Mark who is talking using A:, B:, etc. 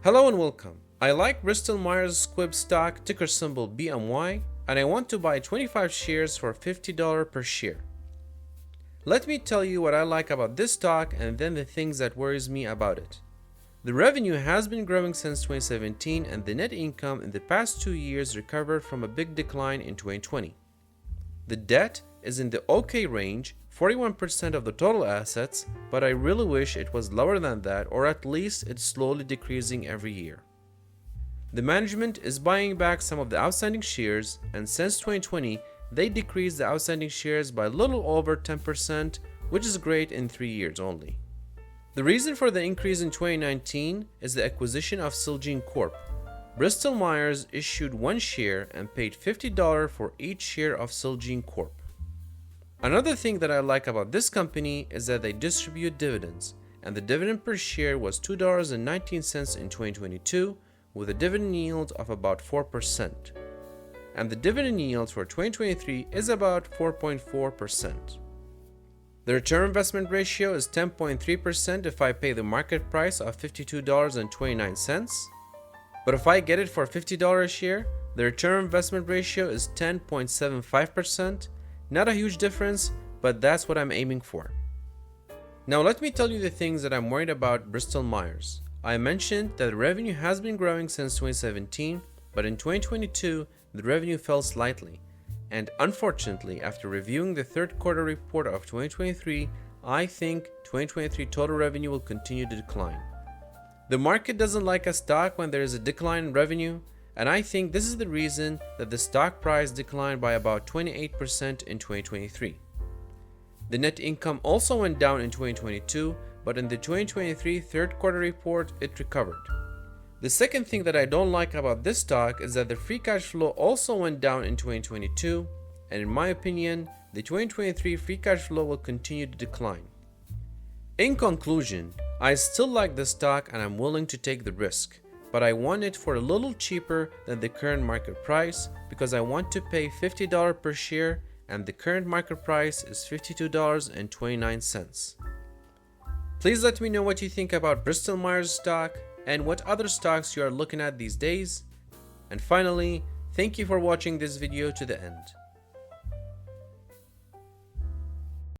A: Hello and welcome. I like Bristol-Myers Squibb stock, ticker symbol BMY, and I want to buy 25 shares for $50 per share. Let me tell you what I like about this stock and then the things that worries me about it. The revenue has been growing since 2017 and the net income in the past 2 years recovered from a big decline in 2020. The debt is in the okay range, 41% of the total assets, but I really wish it was lower than that, or at least it's slowly decreasing every year. The management is buying back some of the outstanding shares, and since 2020, they decreased the outstanding shares by a little over 10%, which is great in 3 years only. The reason for the increase in 2019 is the acquisition of Celgene Corp. Bristol-Myers issued 1 share and paid $50 for each share of Celgene Corp. Another thing that I like about this company is that they distribute dividends, and the dividend per share was $2.19 in 2022 with a dividend yield of about 4%. And the dividend yield for 2023 is about 4.4%. The return investment ratio is 10.3% if I pay the market price of $52.29. But if I get it for $50 a share, the return investment ratio is 10.75%. Not a huge difference, but that's what I'm aiming for. Now let me tell you the things that I'm worried about Bristol-Myers. I mentioned that the revenue has been growing since 2017, but in 2022, the revenue fell slightly. And unfortunately, after reviewing the third quarter report of 2023, I think 2023 total revenue will continue to decline. The market doesn't like a stock when there is a decline in revenue, and I think this is the reason that the stock price declined by about 28% in 2023. The net income also went down in 2022, but in the 2023 third quarter report, it recovered. The second thing that I don't like about this stock is that the free cash flow also went down in 2022, and in my opinion, the 2023 free cash flow will continue to decline. In conclusion, I still like this stock and I'm willing to take the risk, but I want it for a little cheaper than the current market price because I want to pay $50 per share and the current market price is $52.29. Please let me know what you think about Bristol-Myers stock and what other stocks you are looking at these days. And finally, thank you for watching this video to the end.